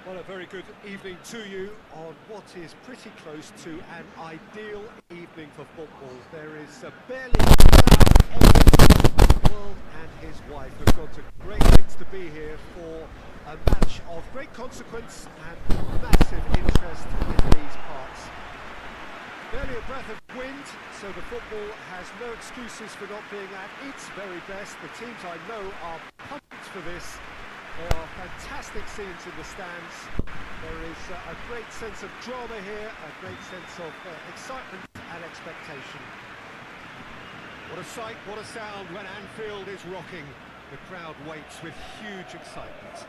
Well, a very good evening to you on what is pretty close to an ideal evening for football. There is barely a crowd everywhere. Will and his wife have gone to great lengths to be here for a match of great consequence and massive interest in these parts. Barely a breath of wind, so the football has no excuses for not being at its very best. The teams I know are pumped for this. There are fantastic scenes in the stands. There is a great sense of drama here, a great sense of excitement and expectation. What a sight, what a sound when Anfield is rocking. The crowd waits with huge excitement.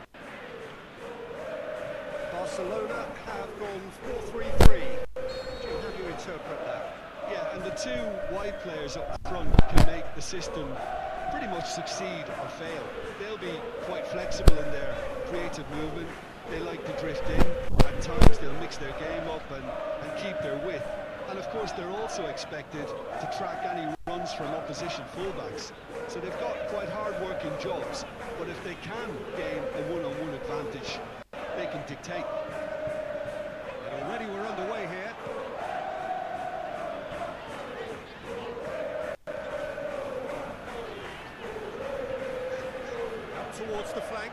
Barcelona have gone 4-3-3. How do you interpret that? Yeah, and the two wide players up front can make the system pretty much succeed or fail. They'll be quite flexible in their creative movement. They like to drift in. At times they'll mix their game up and keep their width. And of course they're also expected to track any runs from opposition fullbacks. So they've got quite hard-working jobs, but if they can gain a one-on-one advantage, they can dictate. And already we're underway here. Towards the flank.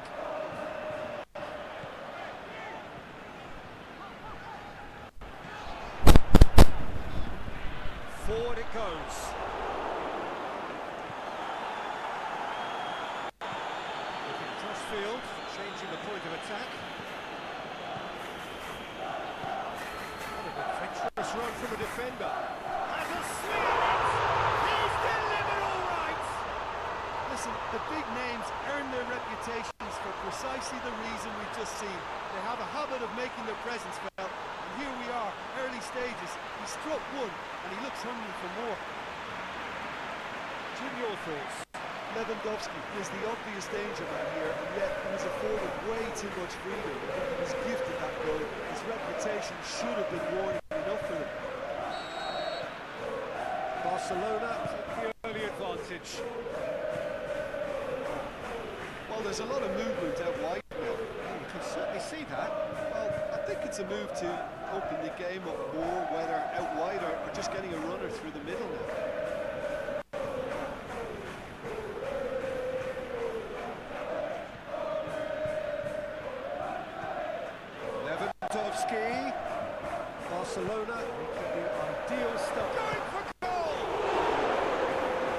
Forward it goes. Looking cross field, changing the point of attack. What a adventurous run from a defender. Has a swing! He's delivered all right! Listen, the big names earn their reputations for precisely the reason we've just seen. They have a habit of making their presence felt, and here we are, early stages. He struck one, and he looks hungry for more. Jim, your thoughts? Lewandowski is the obvious danger man here, and yet he was afforded way too much freedom. He was gifted that goal. His reputation should have been warning enough for him. Barcelona take the early advantage. Well, there's a lot of movement out wide now. You can certainly see that. Well, I think it's a move to open the game up more, whether out wide or just getting a runner through the middle now. Lewandowski. Barcelona making the ideal start. Going for goal!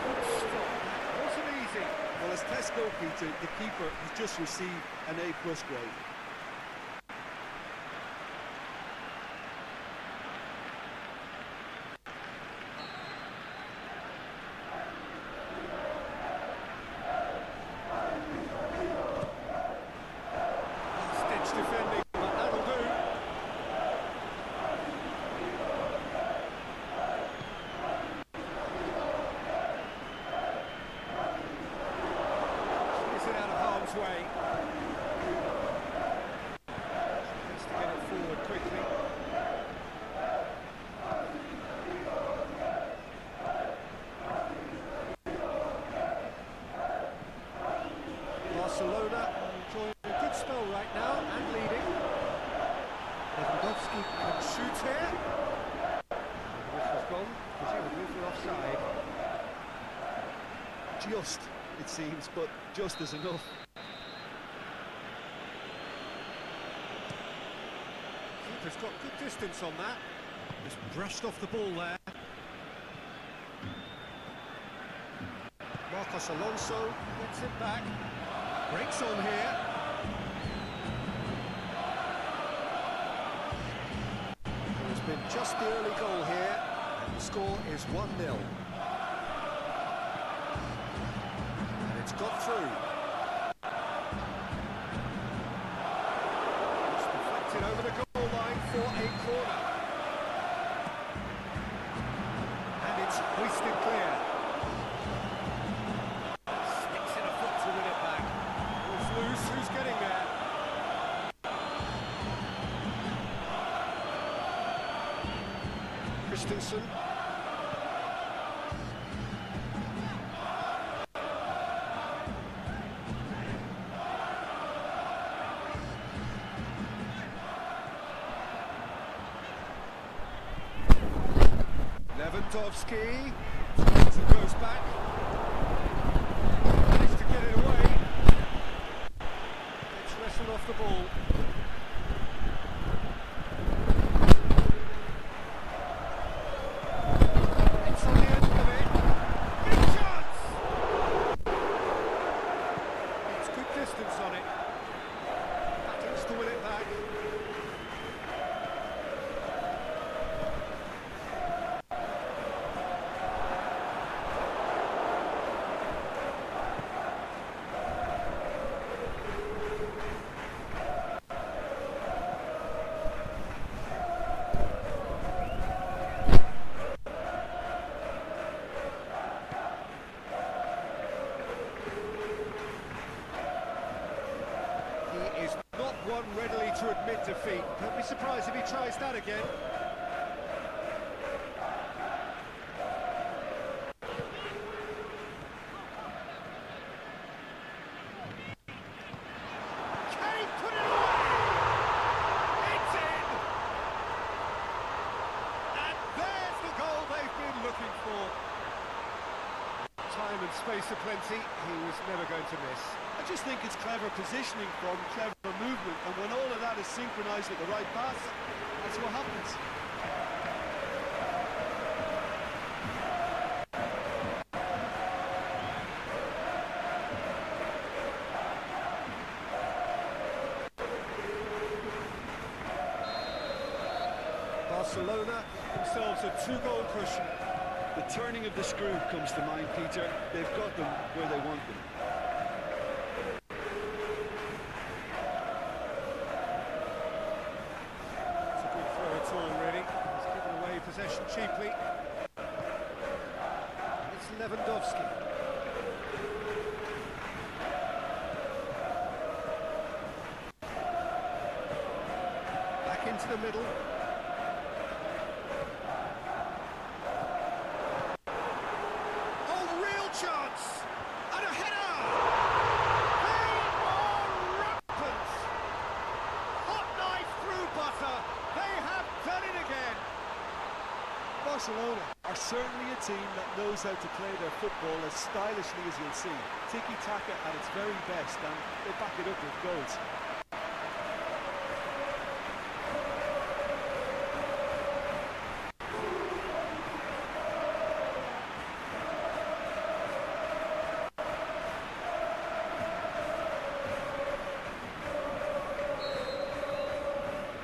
Good stop. That wasn't easy. Well, as test goalkeeper, the keeper has just received an A+ grade. Stitch defending, but that'll do. Is it out of harm's way? Needs to get it forward quickly. Barcelona enjoying a good spell right now and leading. Lewandowski can shoot here. The whistle's gone, presumably for offside. Just, it seems, but just is enough. Keeper's got good distance on that. Just brushed off the ball there. Marcos Alonso gets it back. Breaks on here. There's been just the early goal here, and the score is 1-0. And it's got through. It's deflected over the goal line for a corner. And it's hoisted clear. Sticks in a foot to win it back. Ball's loose, who's getting there? Christensen. Lewandowski goes back, managed to get it away. It's wrestled off the ball. It's on the end of it. Big chance! It's good distance on it. Battles to win it back. He is not one readily to admit defeat. Don't be surprised if he tries that again. Can he put it away? It's in! And there's the goal they've been looking for. Time and space aplenty, he was never going to miss. I just think it's clever positioning from clever movement, and when all of that is synchronised at the right pass, that's what happens. Barcelona themselves a 2-goal cushion. The turning of the screw comes to mind, Peter. They've got them where they want them. It's a good throw at all, really. He's given away possession cheaply. It's Lewandowski. Back into the middle. Oh, real chance! And a header! They are rampant! Hot knife through butter. They have done it again. Barcelona are certainly a team that knows how to play their football as stylishly as you'll see. Tiki-taka at its very best, and they back it up with goals.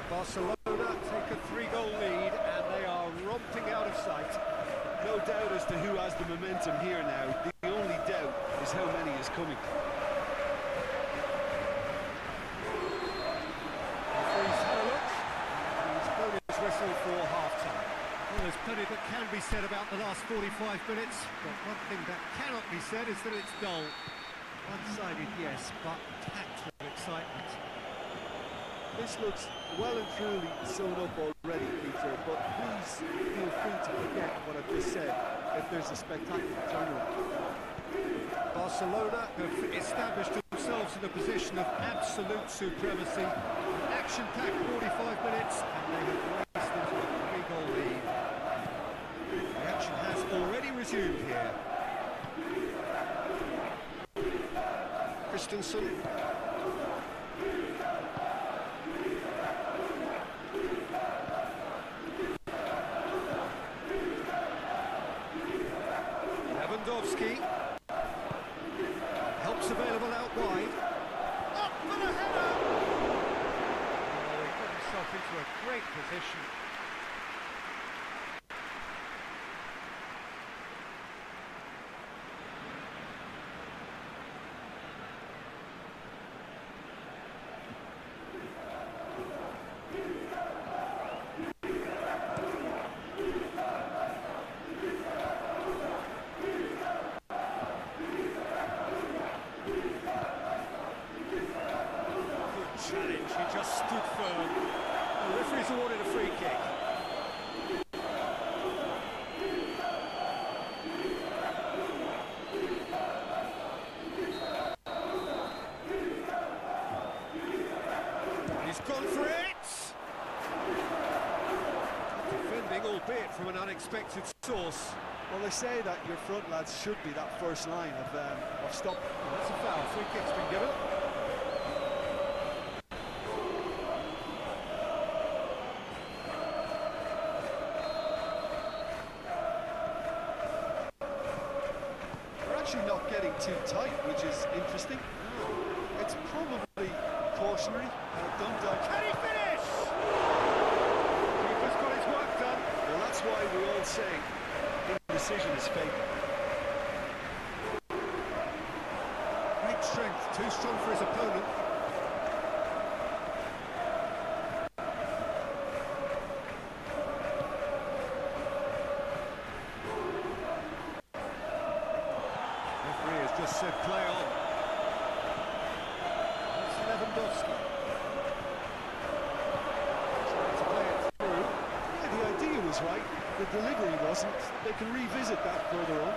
Barcelona take a 3-goal lead and they are romping out of sight. No doubt as to who has the momentum here now. The only doubt is how many is coming. Referee's had a look. He's blown his whistle for half-time. Well, there's plenty that can be said about the last 45 minutes, but one thing that cannot be said is that it's dull. One-sided, yes, but packed with excitement. This looks well and truly sewn up already, Peter, but please feel free to forget what I've just said if there's a spectacular turnaround. Barcelona have established themselves in a position of absolute supremacy. Action-packed 45 minutes, and they have raced into a 3-goal lead. The action has already resumed here. Christensen. Lewandowski. Helps available out wide. Up for the header! Oh, he got himself into a great position. Challenge, he just stood firm. The referee's awarded a free kick. He's gone for it! Defending, albeit from an unexpected source. Well, they say that your front lads should be that first line of stop. That's a foul. Free kick's been given. They're actually not getting too tight, which is interesting. It's probably cautionary. Dundalk. Can he finish? Keeper's got his work done. Well, that's why we all say indecision is fake. Great strength, too strong for his opponent. Referee has just said play on. That's Lewandowski. Trying to play it through. Yeah, the idea was right. The delivery wasn't. They can revisit that further on.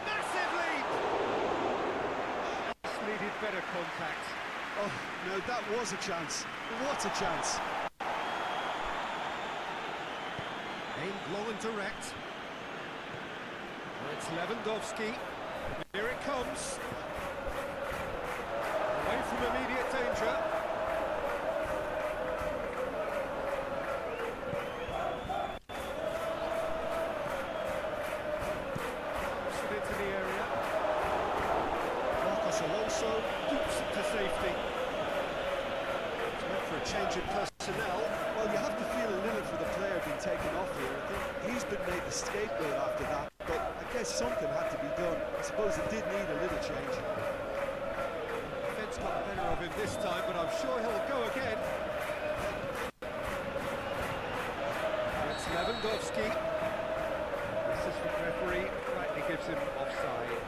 Massive lead! Just needed better contact. Oh, no, that was a chance. What a chance. Aimed long and direct. It's Lewandowski. Here it comes. Away from immediate danger. Puts it into the area. Marcos Alonso boots it to safety. It's meant for a change in personnel. Well, you have to feel a little for the player being taken off here. I think he's been made the scapegoat after that, but I guess something had to be done. I suppose it did need a little change. Defence got the better of him this time, but I'm sure he'll go again. It's Lewandowski. The assistant referee rightly gives him offside.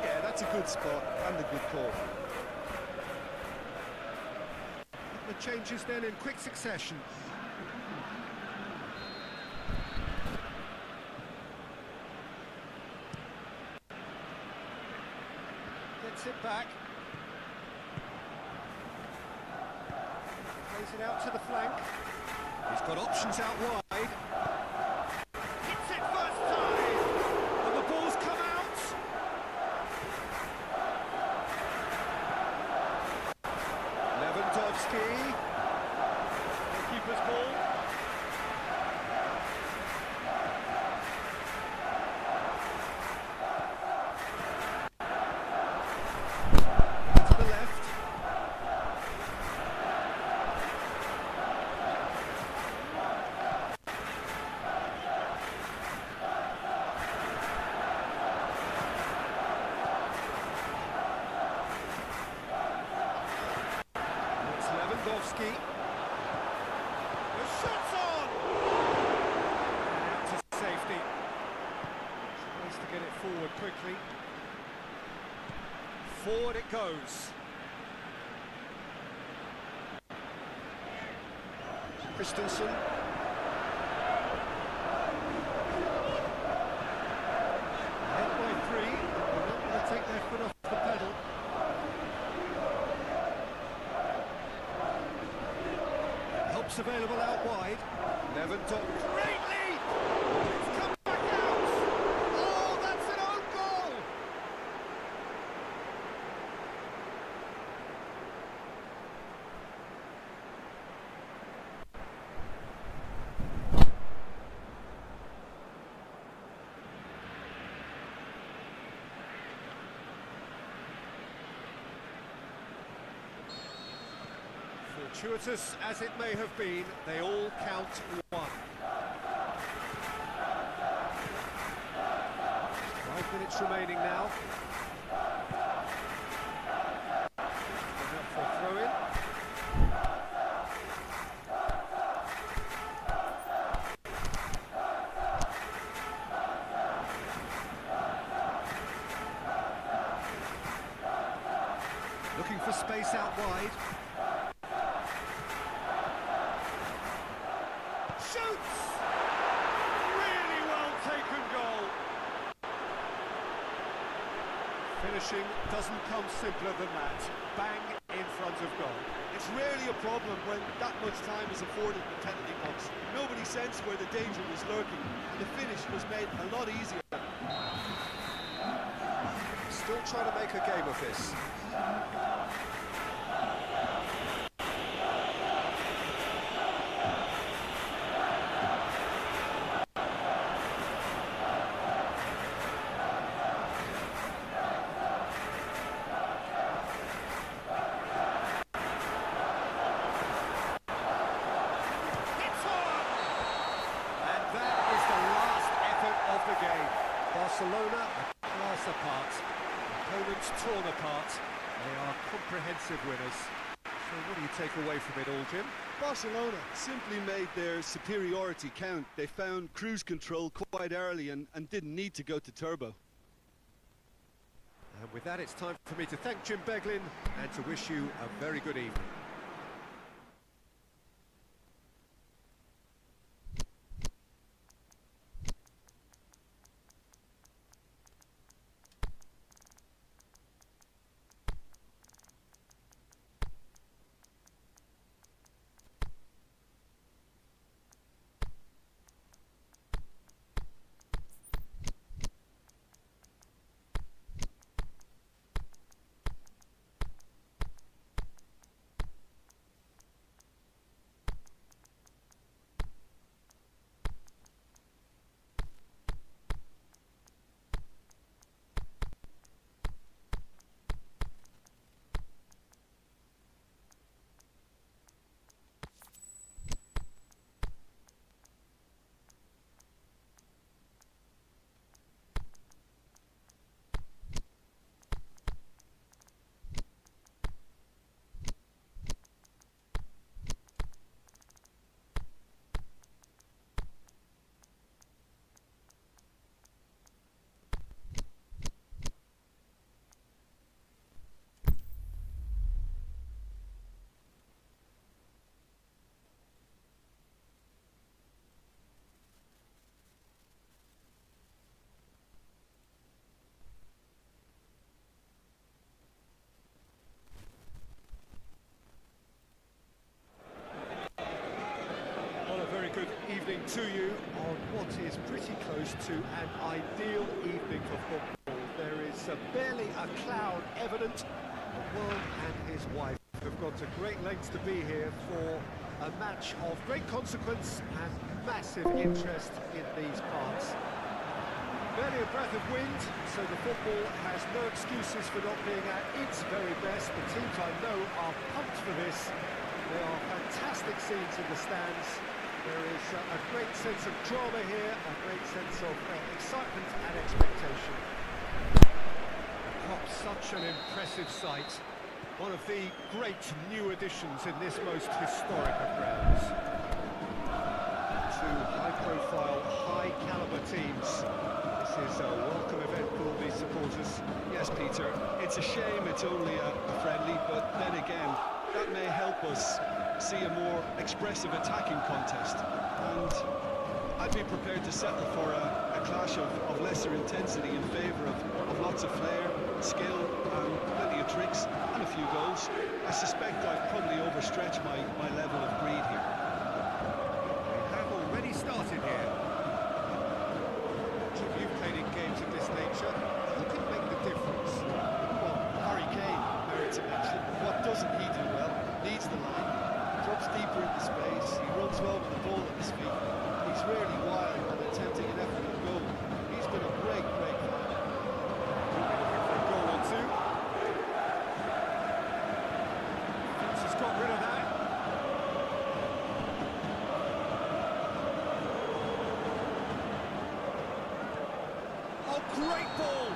Yeah, that's a good spot and a good call. The changes then in quick succession. Gets it back. Plays it out to the flank. He's got options out wide. Hits it first time! And the ball's come out! Lewandowski. The keeper's ball. To the left. It's Lewandowski. The shot's on! And out to safety. Tries to get it forward quickly. Forward it goes. Christensen. Ahead by 3. They're not going to take their foot off the pedal. Helps available out wide. Lewandowski. Great lead! It's come back out! Oh, that's an own goal! Fortuitous as it may have been, they all count one. 5 minutes remaining now. Going up for a throw-in. Looking for space out wide. Shoots! Really well taken goal. Finishing doesn't come simpler than that. Bang in front of goal. It's rarely a problem when that much time is afforded in the penalty box. Nobody sensed where the danger was lurking, and the finish was made a lot easier. Still trying to make a game of this. Barcelona are class apart, opponents torn apart, they are comprehensive winners. So what do you take away from it all, Jim? Barcelona simply made their superiority count. They found cruise control quite early and didn't need to go to turbo. And with that, it's time for me to thank Jim Beglin and to wish you a very good evening. Good evening to you on what is pretty close to an ideal evening for football. There is barely a cloud evident. The world and his wife have gone to great lengths to be here for a match of great consequence and massive interest in these parts. Barely a breath of wind, so the football has no excuses for not being at its very best. The teams I know are pumped for this. There are fantastic scenes in the stands. There is a great sense of drama here, a great sense of excitement and expectation. Perhaps such an impressive sight. One of the great new additions in this most historic of grounds. Two high-profile, high-caliber teams. This is a welcome event for all these supporters. Yes, Peter, it's a shame it's only a friendly, but then again, that may help us see a more expressive attacking contest, and I'd be prepared to settle for a clash of lesser intensity in favour of lots of flair, skill, and plenty of tricks, and a few goals. I suspect I've probably overstretched my level of greed here. We have already started here. Jim, you've played in games of this nature. Who can make the difference? Well, Harry Kane merits a mention. What doesn't he do well? Leads the line. Drops deeper into space, he runs well with the ball at his feet. He's rarely wild when attempting an effort at goal. He's been a great fighter. For a goal or two. Vince has got rid of that. Oh, great ball!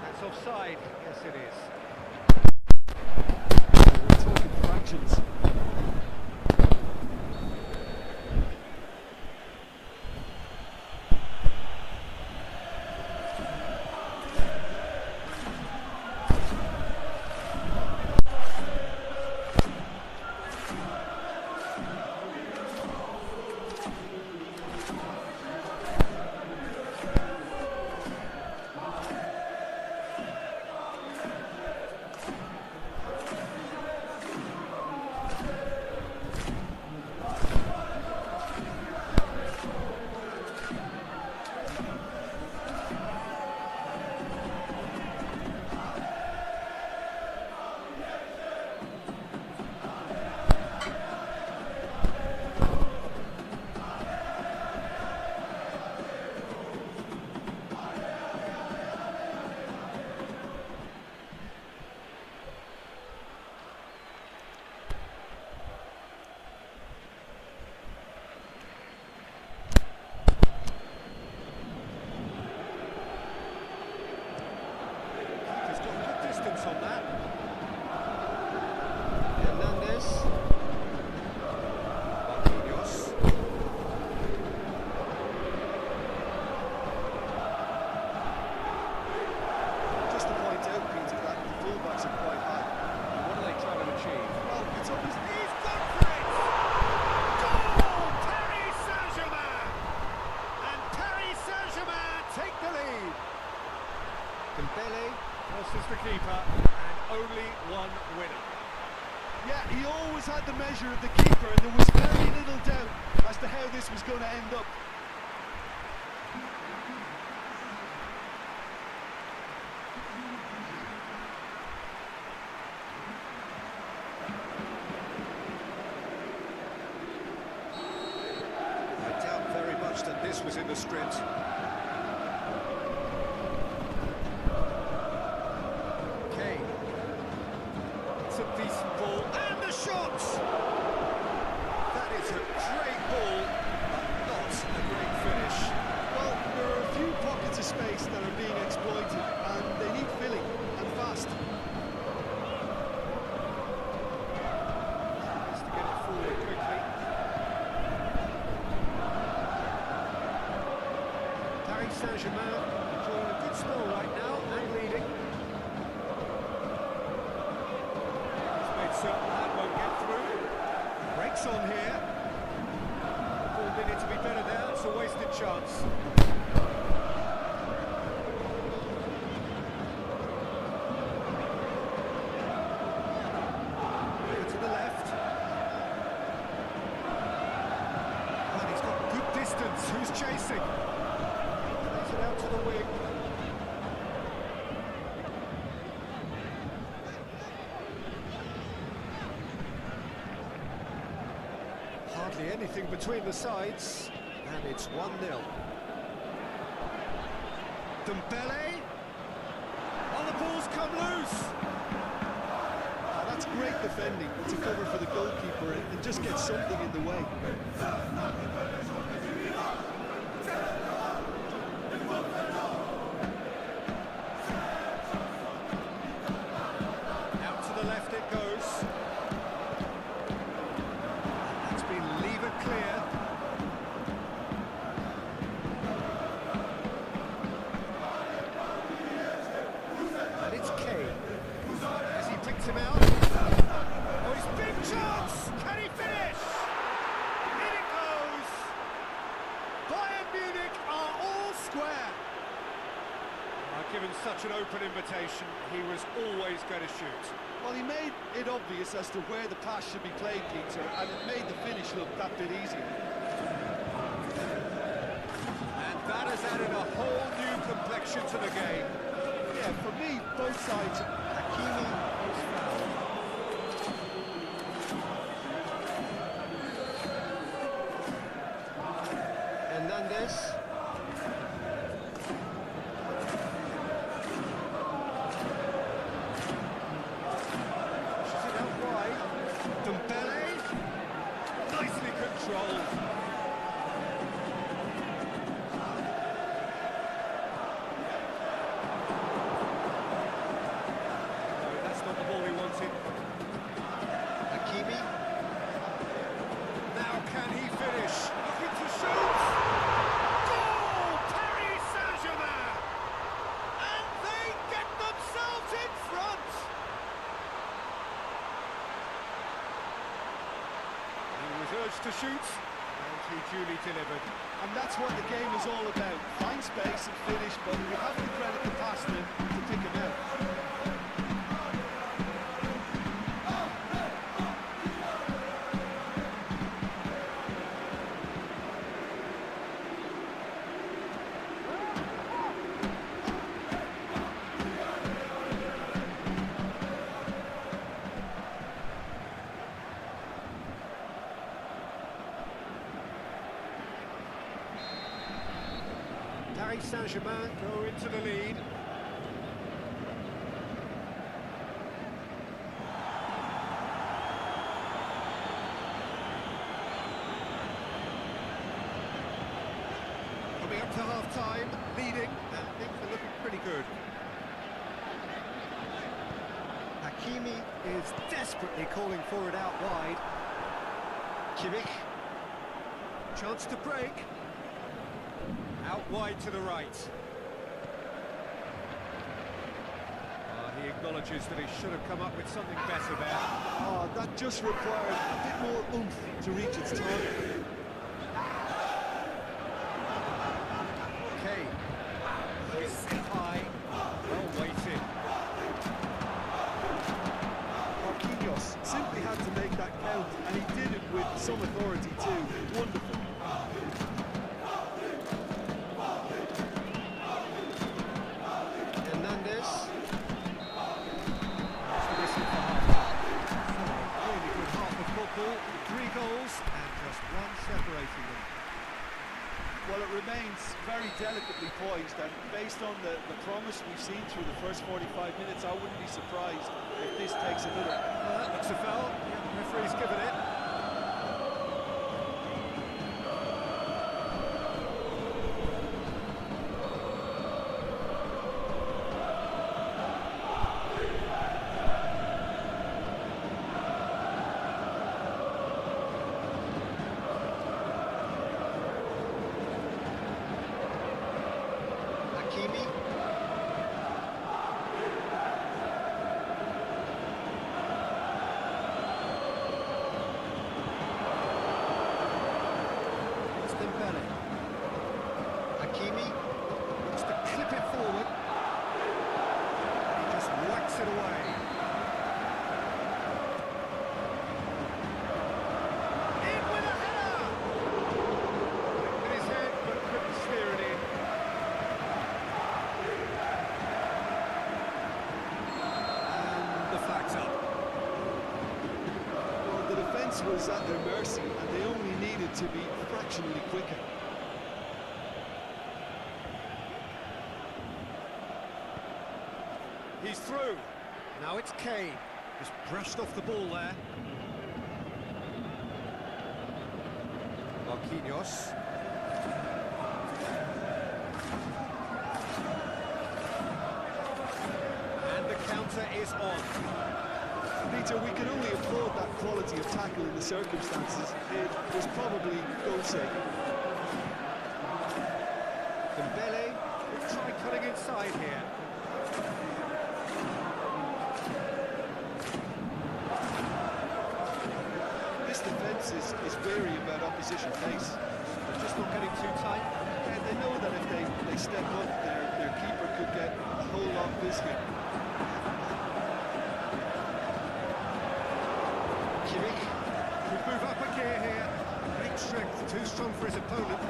That's offside. Yes, it is. We're talking fractions. measure of the keeper, and there was very little doubt as to how this was going to end up. I doubt very much that this was in the script. It's a decent ball, and the shot! That is a great ball, but not a great finish. Well, there are a few pockets of space that are being exploited, and they need filling, and fast. Has to get it forward quickly. Paris Saint-Germain enjoying a good spell right now and leading. Certain that won't get through. Breaks on here. The ball needed to be better there. It's a wasted chance. Over to the left. And he's got good distance. Who's chasing? Plays it out to the wing. Hardly anything between the sides, and it's 1-0. Dembele. Oh, the ball's come loose. That's great defending to cover for the goalkeeper and just get something in the way. Out to the left it goes. Clear. And it's Kane. As he picks him out. Oh, his big chance! Can he finish? In it goes! Bayern Munich are all square. Given such an open invitation, he was always going to shoot. Well, he made it obvious as to where the pass should be played, Peter, and it made the finish look that bit easier. And that has added a whole new complexion to the game. Yeah, for me, both sides. Hakimi is fouled. Hernandez. Dembele, nicely controlled. No, that's not the ball he wanted. Hakimi. Now can he finish? Looking to shoot. Goal! Paris Saint-Germain! And they get themselves in front. He was urged to shoot, and he duly delivered. And that's what the game is all about. Find space and finish, but you have to credit the passer to pick him out. Paris Saint-Germain go into the lead. Coming up to half-time, leading, and things are looking pretty good. Hakimi is desperately calling for it out wide. Kimmich. Chance to break. Out wide to the right. He acknowledges that he should have come up with something better there. Oh, that just required a bit more oomph to reach its target. Okay. He's set high. Well weighted. Marquinhos simply had to make that count, and he Well, it remains very delicately poised, and based on the promise we've seen through the first 45 minutes, I wouldn't be surprised if this takes a minute. That looks a foul. The referee's given it. Was at their mercy, and they only needed to be fractionally quicker. He's through. Now it's Kane. Just brushed off the ball there. Marquinhos. And the counter is on. Peter, we can only applaud that quality of tackle in the circumstances. It was probably goal-sake. Dembele will try cutting inside here. This defence is wary about opposition pace. They're just not getting too tight. And they know that if they step up, their keeper could get a whole lot busier. Move up a gear here. Great strength, too strong for his opponent.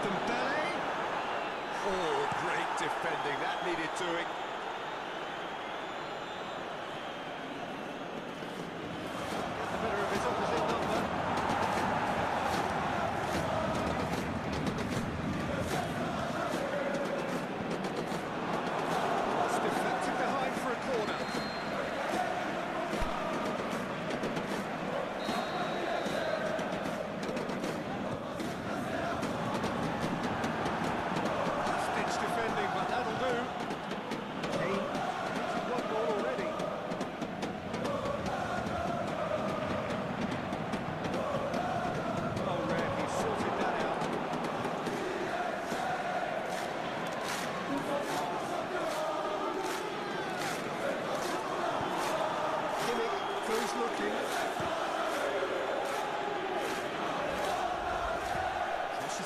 Dembele. Oh, great defending. That needed doing. Get the better of his opposite number.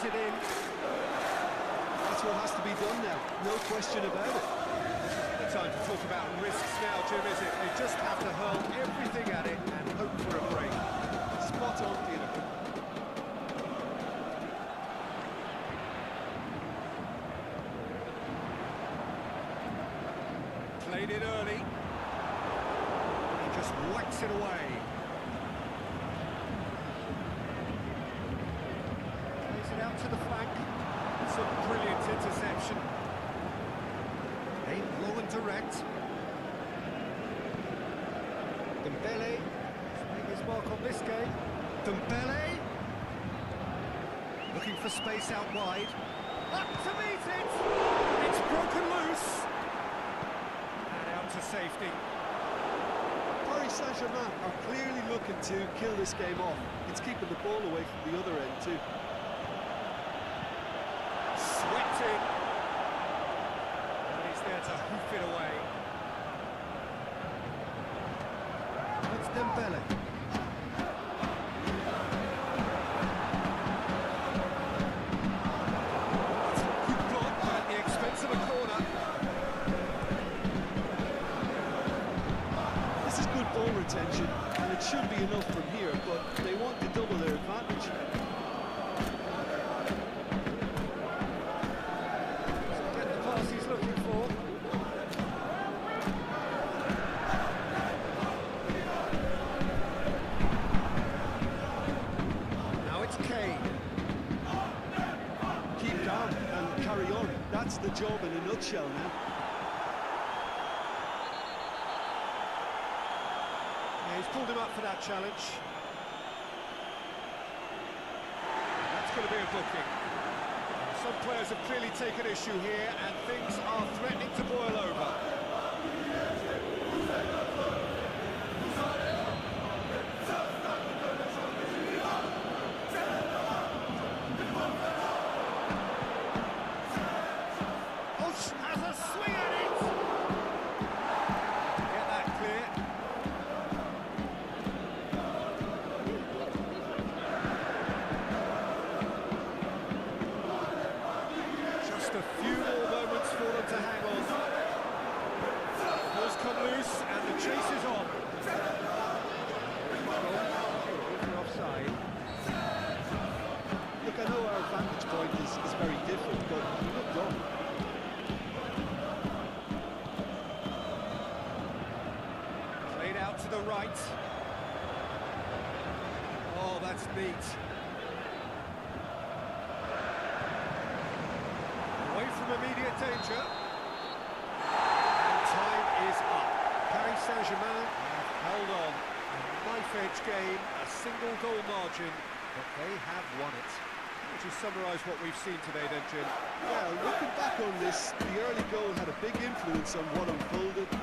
It in. That's what has to be done now, no question about it. The time to talk about risks now, Jim, is it? They just have to hurl everything at it and hope for a break. Spot on, Peter. Played it early. He just whacks it away. Out to the flank. It's a brilliant interception. Aimed low and direct. Dembele making his mark on this game. Dembele looking for space out wide. Up to meet it. It's broken loose. And out to safety. Paris Saint-Germain are clearly looking to kill this game off. It's keeping the ball away from the other end too. Swept in. And he's there to hoof it away. It's Dembele. Good block at the expense of a corner. This is good ball retention, and it should be enough from here, but they want to double their advantage. Get the pass he's looking for. job in a nutshell now. Yeah, he's pulled him up for that challenge. That's going to be a booking. Some players have clearly taken issue here, and things are threatening to boil over. Has a swing at it! Get that clear. Just a few more moments for them to hang on. Ball's come loose and the chase is on. Goal, offside. Look, I know our vantage point is very different, but you look wrong. Played out to the right. Oh, that's neat. Away from immediate danger. And time is up. Paris Saint-Germain have held on. A knife-edge game, a single goal margin, but they have won it. Would you summarise what we've seen today then, Jim? Yeah, looking back on this, the early goal had a big influence on what unfolded, and